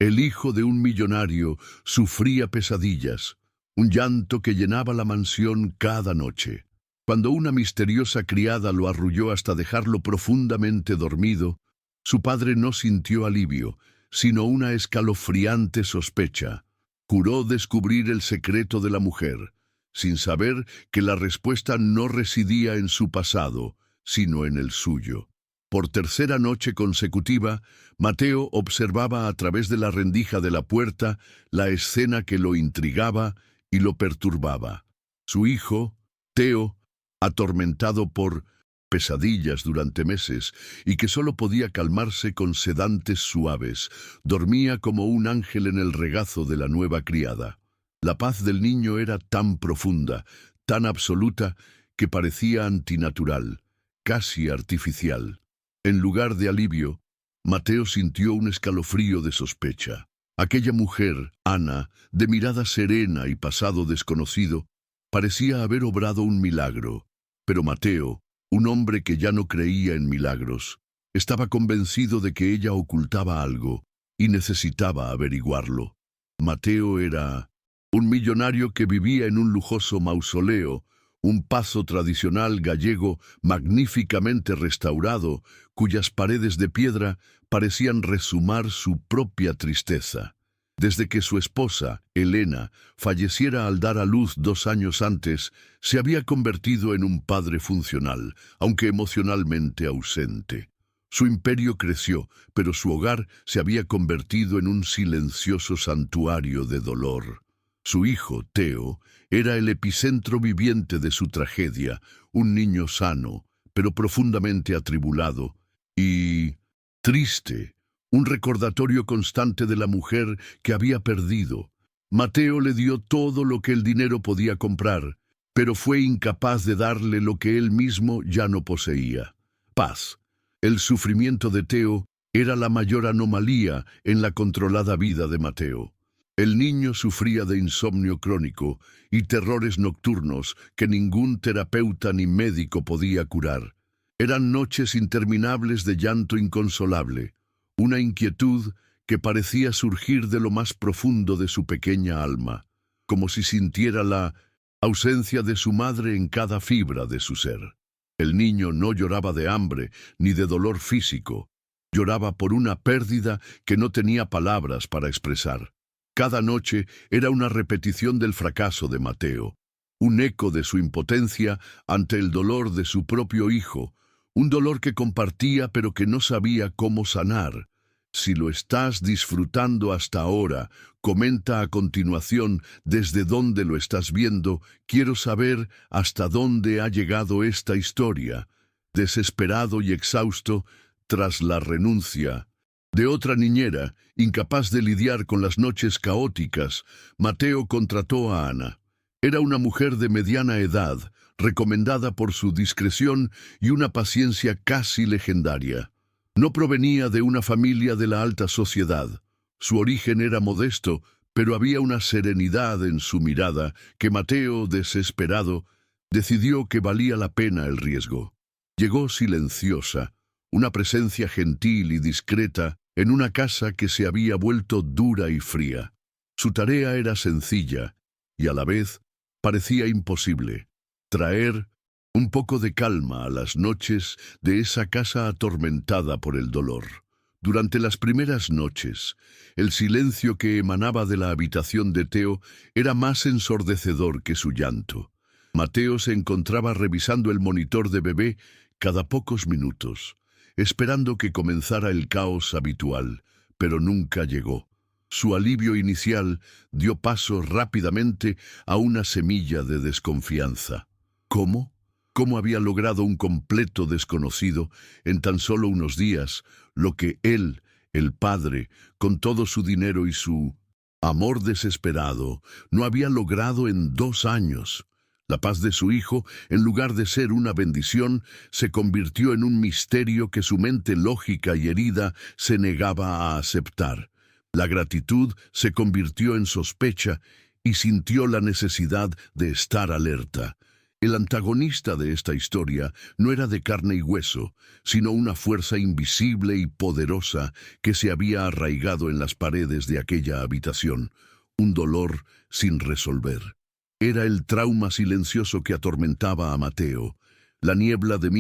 El hijo de un millonario sufría pesadillas, un llanto que llenaba la mansión cada noche. Cuando una misteriosa criada lo arrulló hasta dejarlo profundamente dormido, su padre no sintió alivio, sino una escalofriante sospecha. Juró descubrir el secreto de la mujer, sin saber que la respuesta no residía en su pasado, sino en el suyo. Por tercera noche consecutiva, Mateo observaba a través de la rendija de la puerta la escena que lo intrigaba y lo perturbaba. Su hijo, Teo, atormentado por pesadillas durante meses y que solo podía calmarse con sedantes suaves, dormía como un ángel en el regazo de la nueva criada. La paz del niño era tan profunda, tan absoluta, que parecía antinatural, casi artificial. En lugar de alivio, Mateo sintió un escalofrío de sospecha. Aquella mujer, Ana, de mirada serena y pasado desconocido, parecía haber obrado un milagro. Pero Mateo, un hombre que ya no creía en milagros, estaba convencido de que ella ocultaba algo y necesitaba averiguarlo. Mateo era un millonario que vivía en un lujoso mausoleo, un pazo tradicional gallego magníficamente restaurado, cuyas paredes de piedra parecían rezumar su propia tristeza. Desde que su esposa, Elena, falleciera al dar a luz 2 años antes, se había convertido en un padre funcional, aunque emocionalmente ausente. Su imperio creció, pero su hogar se había convertido en un silencioso santuario de dolor. Su hijo, Teo, era el epicentro viviente de su tragedia, un niño sano, pero profundamente atribulado y triste, un recordatorio constante de la mujer que había perdido. Mateo le dio todo lo que el dinero podía comprar, pero fue incapaz de darle lo que él mismo ya no poseía: paz. El sufrimiento de Teo era la mayor anomalía en la controlada vida de Mateo. El niño sufría de insomnio crónico y terrores nocturnos que ningún terapeuta ni médico podía curar. Eran noches interminables de llanto inconsolable, una inquietud que parecía surgir de lo más profundo de su pequeña alma, como si sintiera la ausencia de su madre en cada fibra de su ser. El niño no lloraba de hambre ni de dolor físico, lloraba por una pérdida que no tenía palabras para expresar. Cada noche era una repetición del fracaso de Mateo, un eco de su impotencia ante el dolor de su propio hijo, un dolor que compartía pero que no sabía cómo sanar. Si lo estás disfrutando hasta ahora, comenta a continuación desde dónde lo estás viendo. Quiero saber hasta dónde ha llegado esta historia. Desesperado y exhausto, tras la renuncia de otra niñera, incapaz de lidiar con las noches caóticas, Mateo contrató a Ana. Era una mujer de mediana edad, recomendada por su discreción y una paciencia casi legendaria. No provenía de una familia de la alta sociedad. Su origen era modesto, pero había una serenidad en su mirada que Mateo, desesperado, decidió que valía la pena el riesgo. Llegó silenciosa, una presencia gentil y discreta, en una casa que se había vuelto dura y fría. Su tarea era sencilla y a la vez parecía imposible: traer un poco de calma a las noches de esa casa atormentada por el dolor. Durante las primeras noches, el silencio que emanaba de la habitación de Teo era más ensordecedor que su llanto. Mateo se encontraba revisando el monitor de bebé cada pocos minutos, esperando que comenzara el caos habitual, pero nunca llegó. Su alivio inicial dio paso rápidamente a una semilla de desconfianza. ¿Cómo? ¿Cómo había logrado un completo desconocido en tan solo unos días lo que él, el padre, con todo su dinero y su amor desesperado, no había logrado en 2 años? La paz de su hijo, en lugar de ser una bendición, se convirtió en un misterio que su mente lógica y herida se negaba a aceptar. La gratitud se convirtió en sospecha y sintió la necesidad de estar alerta. El antagonista de esta historia no era de carne y hueso, sino una fuerza invisible y poderosa que se había arraigado en las paredes de aquella habitación, un dolor sin resolver. Era el trauma silencioso que atormentaba a Mateo, la niebla de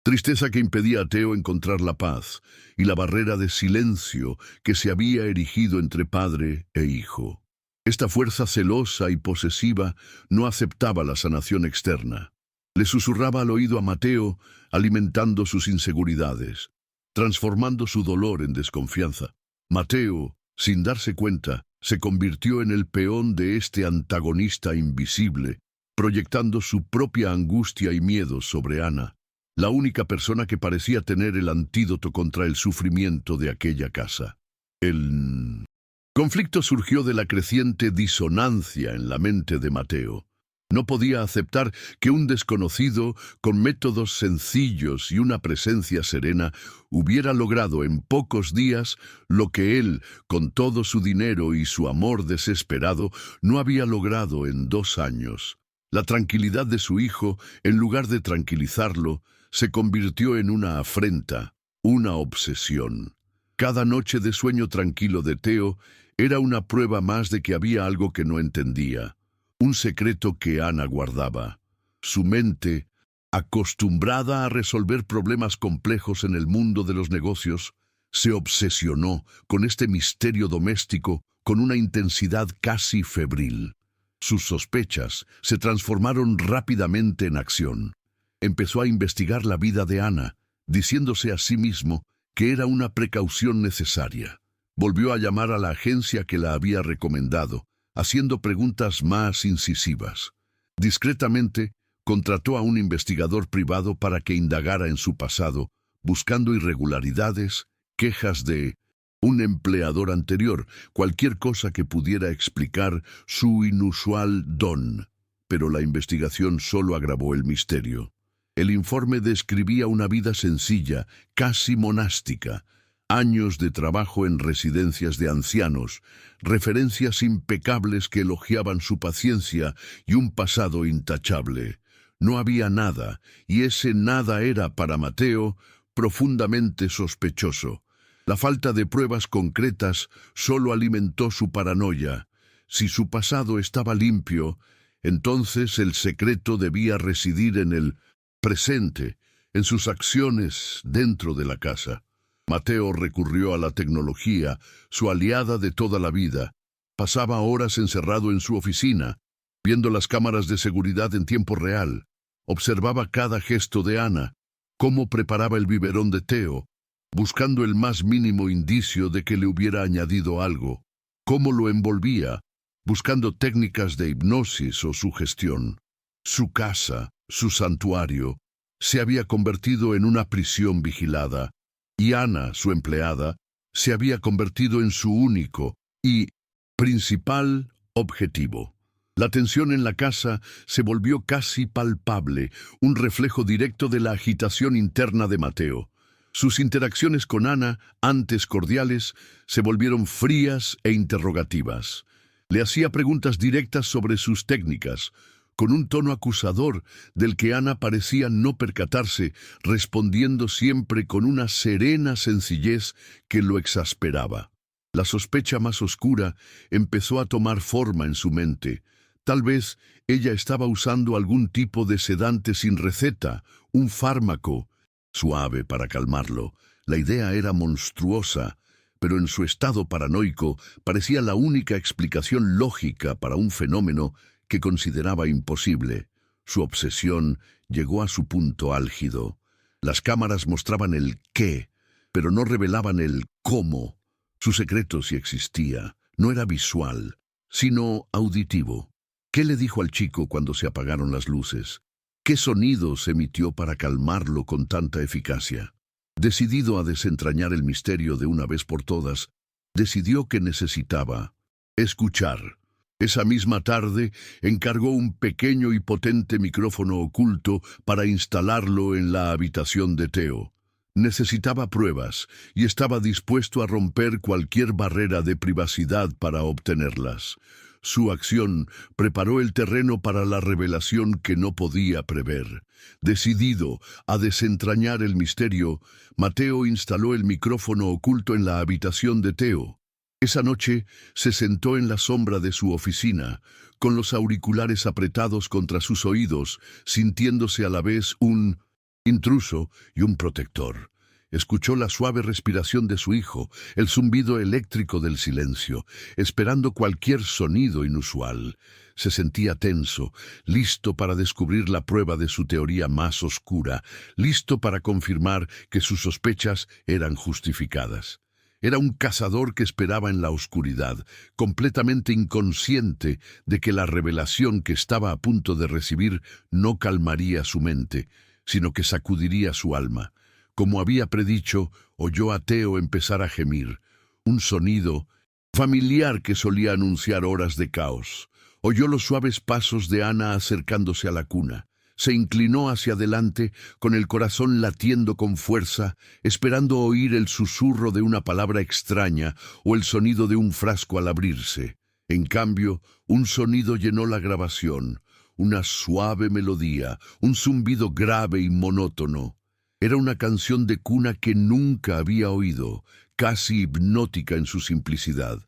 tristeza que impedía a Teo encontrar la paz, y la barrera de silencio que se había erigido entre padre e hijo. Esta fuerza celosa y posesiva no aceptaba la sanación externa. Le susurraba al oído a Mateo, alimentando sus inseguridades, transformando su dolor en desconfianza. Mateo, sin darse cuenta, se convirtió en el peón de este antagonista invisible, proyectando su propia angustia y miedo sobre Ana, la única persona que parecía tener el antídoto contra el sufrimiento de aquella casa. El conflicto surgió de la creciente disonancia en la mente de Mateo. No podía aceptar que un desconocido, con métodos sencillos y una presencia serena, hubiera logrado en pocos días lo que él, con todo su dinero y su amor desesperado, no había logrado en 2 años. La tranquilidad de su hijo, en lugar de tranquilizarlo, se convirtió en una afrenta, una obsesión. Cada noche de sueño tranquilo de Teo era una prueba más de que había algo que no entendía, un secreto que Ana guardaba. Su mente, acostumbrada a resolver problemas complejos en el mundo de los negocios, se obsesionó con este misterio doméstico con una intensidad casi febril. Sus sospechas se transformaron rápidamente en acción. Empezó a investigar la vida de Ana, diciéndose a sí mismo que era una precaución necesaria. Volvió a llamar a la agencia que la había recomendado, haciendo preguntas más incisivas. Discretamente, contrató a un investigador privado para que indagara en su pasado, buscando irregularidades, quejas de un empleador anterior, cualquier cosa que pudiera explicar su inusual don. Pero la investigación solo agravó el misterio. El informe describía una vida sencilla, casi monástica, años de trabajo en residencias de ancianos, referencias impecables que elogiaban su paciencia y un pasado intachable. No había nada, y ese nada era, para Mateo, profundamente sospechoso. La falta de pruebas concretas solo alimentó su paranoia. Si su pasado estaba limpio, entonces el secreto debía residir en el presente, en sus acciones dentro de la casa. Mateo recurrió a la tecnología, su aliada de toda la vida. Pasaba horas encerrado en su oficina, viendo las cámaras de seguridad en tiempo real. Observaba cada gesto de Ana, cómo preparaba el biberón de Teo, buscando el más mínimo indicio de que le hubiera añadido algo, cómo lo envolvía, buscando técnicas de hipnosis o sugestión. Su casa, su santuario, se había convertido en una prisión vigilada, y Ana, su empleada, se había convertido en su único y principal objetivo. La tensión en la casa se volvió casi palpable, un reflejo directo de la agitación interna de Mateo. Sus interacciones con Ana, antes cordiales, se volvieron frías e interrogativas. Le hacía preguntas directas sobre sus técnicas, con un tono acusador del que Ana parecía no percatarse, respondiendo siempre con una serena sencillez que lo exasperaba. La sospecha más oscura empezó a tomar forma en su mente. Tal vez ella estaba usando algún tipo de sedante sin receta, un fármaco suave para calmarlo. La idea era monstruosa, pero en su estado paranoico parecía la única explicación lógica para un fenómeno que consideraba imposible. Su obsesión llegó a su punto álgido. Las cámaras mostraban el qué, pero no revelaban el cómo. Su secreto, si existía, no era visual, sino auditivo. ¿Qué le dijo al chico cuando se apagaron las luces? ¿Qué sonidos emitió para calmarlo con tanta eficacia? Decidido a desentrañar el misterio de una vez por todas, decidió que necesitaba escuchar. Esa misma tarde encargó un pequeño y potente micrófono oculto para instalarlo en la habitación de Teo. Necesitaba pruebas y estaba dispuesto a romper cualquier barrera de privacidad para obtenerlas. Su acción preparó el terreno para la revelación que no podía prever. Decidido a desentrañar el misterio, Mateo instaló el micrófono oculto en la habitación de Teo. Esa noche se sentó en la sombra de su oficina, con los auriculares apretados contra sus oídos, sintiéndose a la vez un intruso y un protector. Escuchó la suave respiración de su hijo, el zumbido eléctrico del silencio, esperando cualquier sonido inusual. Se sentía tenso, listo para descubrir la prueba de su teoría más oscura, listo para confirmar que sus sospechas eran justificadas. Era un cazador que esperaba en la oscuridad, completamente inconsciente de que la revelación que estaba a punto de recibir no calmaría su mente, sino que sacudiría su alma. Como había predicho, oyó a Teo empezar a gemir, un sonido familiar que solía anunciar horas de caos. Oyó los suaves pasos de Ana acercándose a la cuna. Se inclinó hacia adelante, con el corazón latiendo con fuerza, esperando oír el susurro de una palabra extraña o el sonido de un frasco al abrirse. En cambio, un sonido llenó la grabación, una suave melodía, un zumbido grave y monótono. Era una canción de cuna que nunca había oído, casi hipnótica en su simplicidad.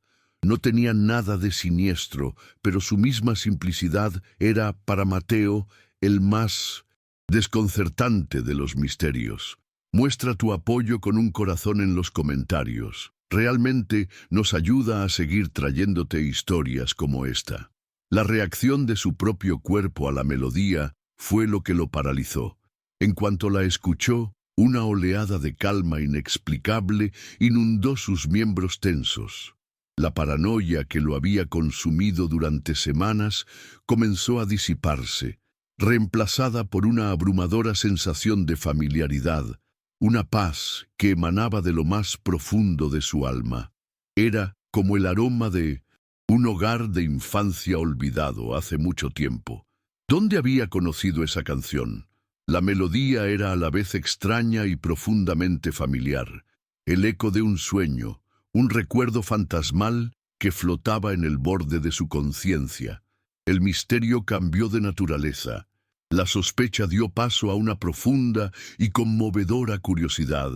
No tenía nada de siniestro, pero su misma simplicidad era, para Mateo, el más desconcertante de los misterios. Muestra tu apoyo con un corazón en los comentarios. Realmente nos ayuda a seguir trayéndote historias como esta. La reacción de su propio cuerpo a la melodía fue lo que lo paralizó. En cuanto la escuchó, una oleada de calma inexplicable inundó sus miembros tensos. La paranoia que lo había consumido durante semanas comenzó a disiparse, reemplazada por una abrumadora sensación de familiaridad, una paz que emanaba de lo más profundo de su alma. Era como el aroma de un hogar de infancia olvidado hace mucho tiempo. ¿Dónde había conocido esa canción? La melodía era a la vez extraña y profundamente familiar, el eco de un sueño, un recuerdo fantasmal que flotaba en el borde de su conciencia. El misterio cambió de naturaleza. La sospecha dio paso a una profunda y conmovedora curiosidad.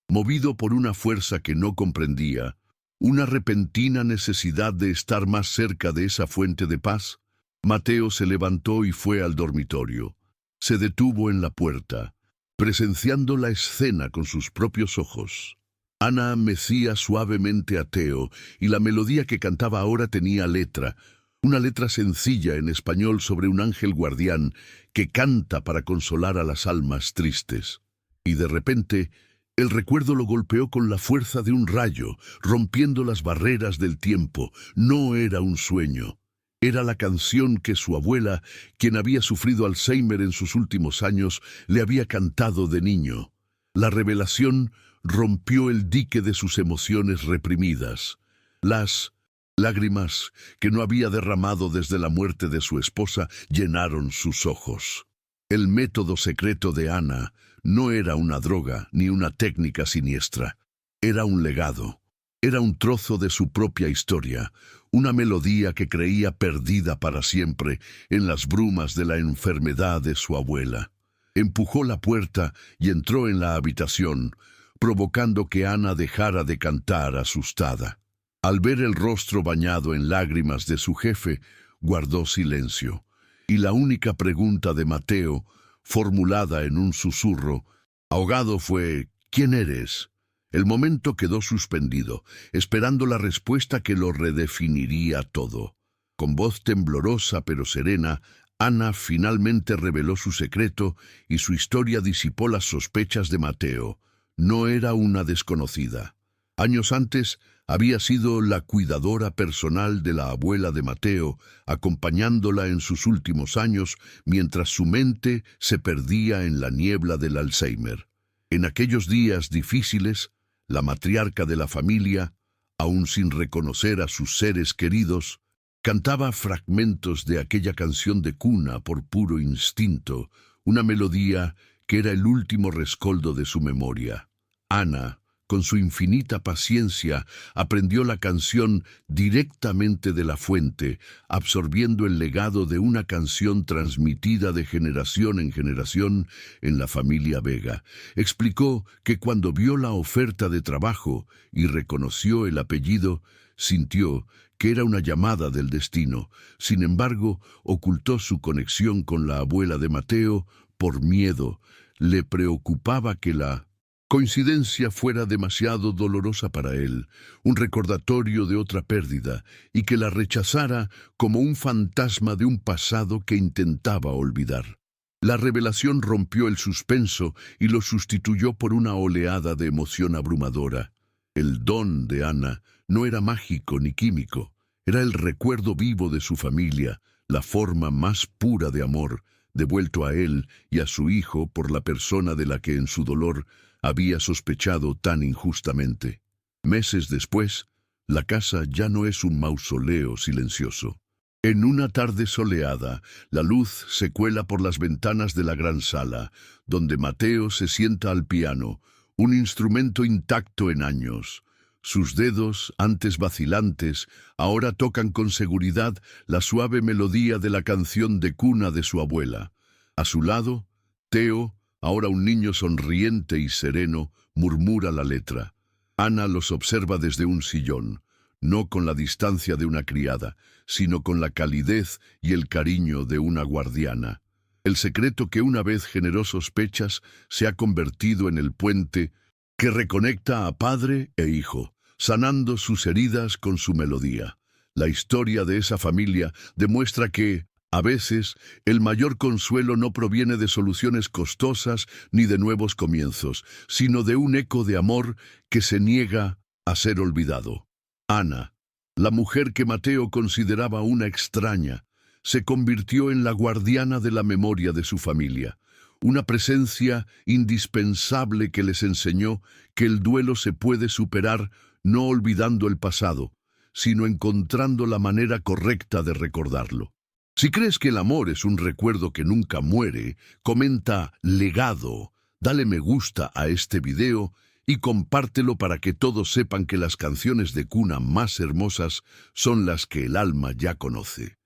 Movido por una fuerza que no comprendía, una repentina necesidad de estar más cerca de esa fuente de paz, Mateo se levantó y fue al dormitorio. Se detuvo en la puerta, presenciando la escena con sus propios ojos. Ana mecía suavemente a Teo, y la melodía que cantaba ahora tenía letra, una letra sencilla en español sobre un ángel guardián que canta para consolar a las almas tristes. Y de repente, el recuerdo lo golpeó con la fuerza de un rayo, rompiendo las barreras del tiempo. No era un sueño. Era la canción que su abuela, quien había sufrido Alzheimer en sus últimos años, le había cantado de niño. La revelación rompió el dique de sus emociones reprimidas. Las lágrimas que no había derramado desde la muerte de su esposa llenaron sus ojos. El método secreto de Ana no era una droga ni una técnica siniestra. Era un legado. Era un trozo de su propia historia, una melodía que creía perdida para siempre en las brumas de la enfermedad de su abuela. Empujó la puerta y entró en la habitación, provocando que Ana dejara de cantar asustada. Al ver el rostro bañado en lágrimas de su jefe, guardó silencio, y la única pregunta de Mateo, formulada en un susurro ahogado, fue «¿Quién eres?». El momento quedó suspendido, esperando la respuesta que lo redefiniría todo. Con voz temblorosa pero serena, Ana finalmente reveló su secreto y su historia disipó las sospechas de Mateo. No era una desconocida. Años antes, había sido la cuidadora personal de la abuela de Mateo, acompañándola en sus últimos años mientras su mente se perdía en la niebla del Alzheimer. En aquellos días difíciles, la matriarca de la familia, aún sin reconocer a sus seres queridos, cantaba fragmentos de aquella canción de cuna por puro instinto, una melodía que era el último rescoldo de su memoria. Ana, con su infinita paciencia, aprendió la canción directamente de la fuente, absorbiendo el legado de una canción transmitida de generación en generación en la familia Vega. Explicó que cuando vio la oferta de trabajo y reconoció el apellido, sintió que era una llamada del destino. Sin embargo, ocultó su conexión con la abuela de Mateo por miedo. Le preocupaba que la coincidencia fuera demasiado dolorosa para él, un recordatorio de otra pérdida, y que la rechazara como un fantasma de un pasado que intentaba olvidar. La revelación rompió el suspenso y lo sustituyó por una oleada de emoción abrumadora. El don de Ana no era mágico ni químico, era el recuerdo vivo de su familia, la forma más pura de amor, devuelto a él y a su hijo por la persona de la que en su dolor había sospechado tan injustamente. Meses después, la casa ya no es un mausoleo silencioso. En una tarde soleada, la luz se cuela por las ventanas de la gran sala, donde Mateo se sienta al piano, un instrumento intacto en años. Sus dedos, antes vacilantes, ahora tocan con seguridad la suave melodía de la canción de cuna de su abuela. A su lado, Teo, ahora un niño sonriente y sereno, murmura la letra. Ana los observa desde un sillón, no con la distancia de una criada, sino con la calidez y el cariño de una guardiana. El secreto que una vez generó sospechas se ha convertido en el puente que reconecta a padre e hijo, sanando sus heridas con su melodía. La historia de esa familia demuestra que, a veces, el mayor consuelo no proviene de soluciones costosas ni de nuevos comienzos, sino de un eco de amor que se niega a ser olvidado. Ana, la mujer que Mateo consideraba una extraña, se convirtió en la guardiana de la memoria de su familia, una presencia indispensable que les enseñó que el duelo se puede superar no olvidando el pasado, sino encontrando la manera correcta de recordarlo. Si crees que el amor es un recuerdo que nunca muere, comenta legado, dale me gusta a este video y compártelo para que todos sepan que las canciones de cuna más hermosas son las que el alma ya conoce.